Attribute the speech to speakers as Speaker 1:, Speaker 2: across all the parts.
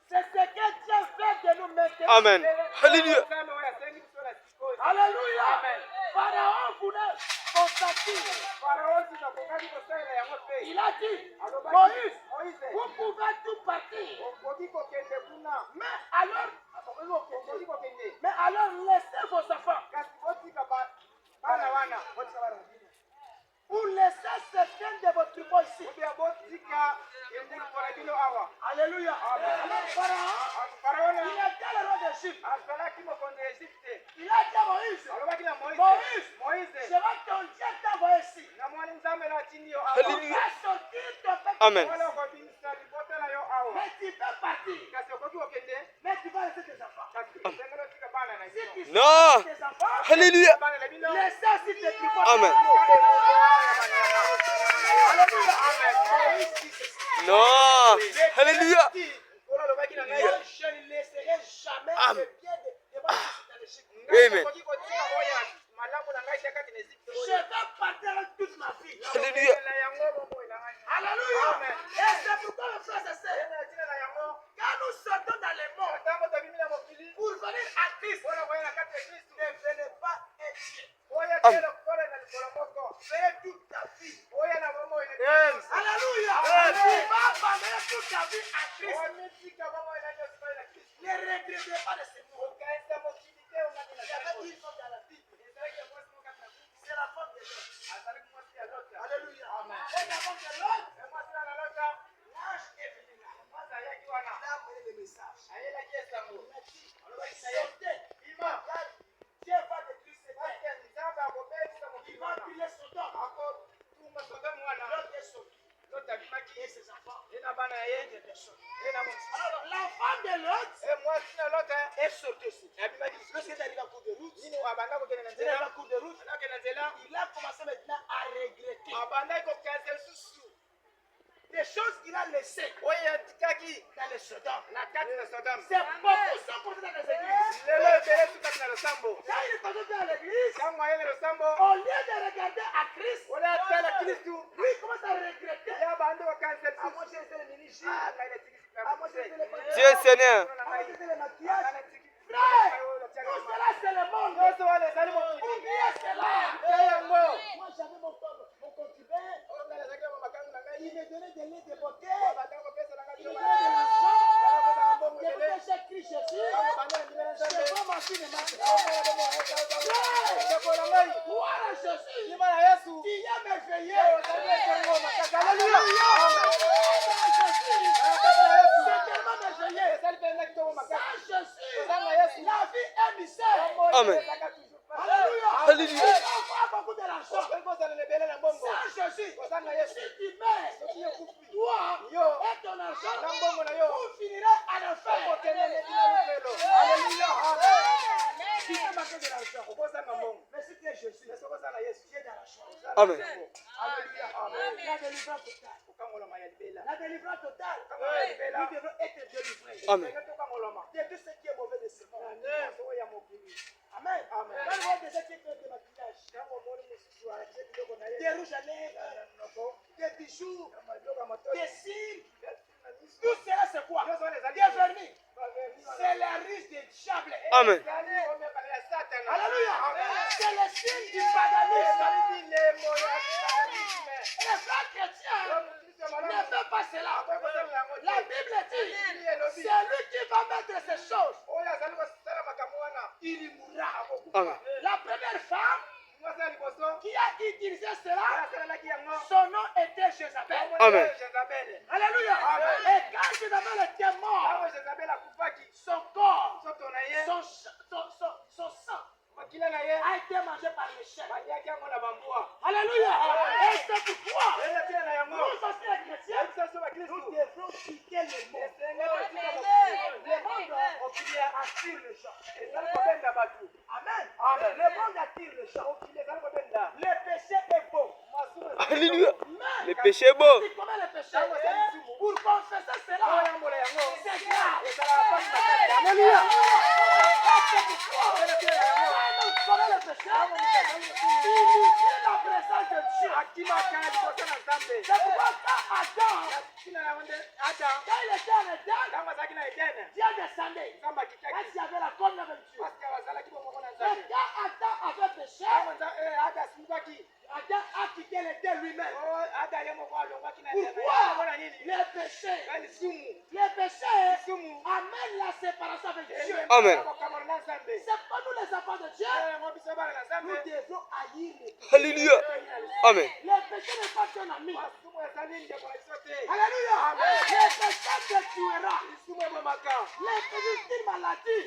Speaker 1: C'est ce que Dieu fait de nous maintenant.
Speaker 2: Amen. Alléluia.
Speaker 1: Alléluia. Pharaon voulait constater. Il a dit, Moïse, vous pouvez tout partir. Mais alors laissez vos enfants. Ou laissez certains de vos tribus ici. Alléluia. Alors Pharaon, il a dit le roi d'Égypte. Il a dit à Moïse, Moïse, je vais ton Dieu t'envoyer ici.
Speaker 2: Alléluia. Amen.
Speaker 1: Mais tu peux partir. Mais tu vas laisser tes enfants. Si tu
Speaker 2: Non.
Speaker 1: laisses tes enfants,
Speaker 2: Alléluia.
Speaker 1: laissez aussi tes tribus.
Speaker 2: Amen.
Speaker 1: Alléluia.
Speaker 2: Non. Alléluia.
Speaker 1: Je ne laisserai jamais
Speaker 2: Amen.
Speaker 1: les pieds de dans l'Égypte.
Speaker 2: Amen.
Speaker 1: Je vais partir avec toute ma vie.
Speaker 2: Alléluia.
Speaker 1: Alléluia. Et c'est pourquoi le frère et sœur, quand nous sortons dans les mondes pour venir à Christ, ne venez pas être Dieu.
Speaker 2: Amen.
Speaker 1: Fais toute ta vie.
Speaker 2: Yes.
Speaker 1: Alléluia.
Speaker 2: Yes.
Speaker 1: Tu vas abandonner toute ta vie à Christ. Ne regrettez pas de ce monde. Il y avait une femme dans la Bible. C'est la femme de l'autre. Alléluia. Et la femme de l'autre, l'ange est venu là. Il a amené le message. Il a dit, sortez. Dieu va détruire ce terre. Il va brûler Sodome. L'autre est sorti. Et ses enfants. Alors, la femme de l'autre est sortie aussi. Lorsqu'il est arrivé en cours de route, il a commencé maintenant à regretter des choses qu'il a laissées dans les Sodome. C'est beaucoup sont posés dans les églises. Quand il est posé dans l'église, au lieu de regarder à Christ, lui il commence à regretter. Ah, moi j'ai été le ministre. Ah, moi j'ai été le pasteur.
Speaker 2: Dieu Seigneur.
Speaker 1: Ah, moi j'ai été le maquillage. Frère, tout cela c'est le monde. Oubliez cela. Moi j'avais mon concubin. Il me donnait des laits de beauté. Il me donnait de l'argent. Depuis que j'ai Christ Jésus, je vois ma fille de ma gloire à Jésus. Il a merveillé. Alléluia. C'est tellement merveilleux. Sans Jésus, la vie est misère.
Speaker 2: Amen.
Speaker 1: Alléluia.
Speaker 2: Alléluia.
Speaker 1: On voit beaucoup d'argent. Sans Jésus, si tu meurs, toi et ton argent, vous finirez à l'enfer. Alléluia. Tu peux manquer de l'argent. Mais si tu es Jésus, tu es dans l'argent.
Speaker 2: Amen.
Speaker 1: Alléluia. La délivrance totale. La délivrance totale. Nous devons être délivrés.
Speaker 2: Amen.
Speaker 1: De tout ce qui est mauvais de ce monde. Amen. Quand vous voyez des gens qui font des maquillages, des rouges à lèvres, des bijoux, des cils, tout cela c'est quoi? Des vernis. C'est la riche des diables.
Speaker 2: Amen.
Speaker 1: Alléluia. C'est le signe du paganisme. Et les frères chrétiens ne font pas cela. La Bible dit, c'est lui qui va mettre ces choses. Il mourra.
Speaker 2: Amen.
Speaker 1: La première femme qui a utilisé cela, son nom était Jézabel.
Speaker 2: Amen.
Speaker 1: Alléluia. Et quand Jézabel était mort, son corps, son sang a été mangé par les chiens. Alléluia. Et c'est pourquoi nous aussi les chrétiens, nous devons quitter le monde. Le monde attire les gens. Amen. Le monde attire les gens. Le péché est beau.
Speaker 2: Alléluia.
Speaker 1: Mais
Speaker 2: Le péché est beau.
Speaker 1: si comment le péché pour confesser cela, c'est grave.
Speaker 2: Alléluia.
Speaker 1: C'est pourquoi quand nous connaissons le péché, inutile la présence de Dieu. C'est pourquoi quand Adam, quand il était en Éden, Dieu descendait. Est-ce qu'il y avait la communion avec Dieu? Et quand Adam avait péché, Adam a quitté l'éther lui-même. Pourquoi? Les péchés amènent la séparation avec Dieu.
Speaker 2: Amen.
Speaker 1: C'est pas nous les enfants de Dieu. Nous devons haïr les péchés.
Speaker 2: Alléluia. Amen.
Speaker 1: Les péchés ne sont qu'un ami. Alléluia. Les péchés te tuera. Les péchés sont une maladie.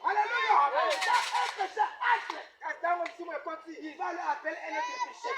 Speaker 1: Alléluia. Quand un péché entre, il va lui appeler un autre péché.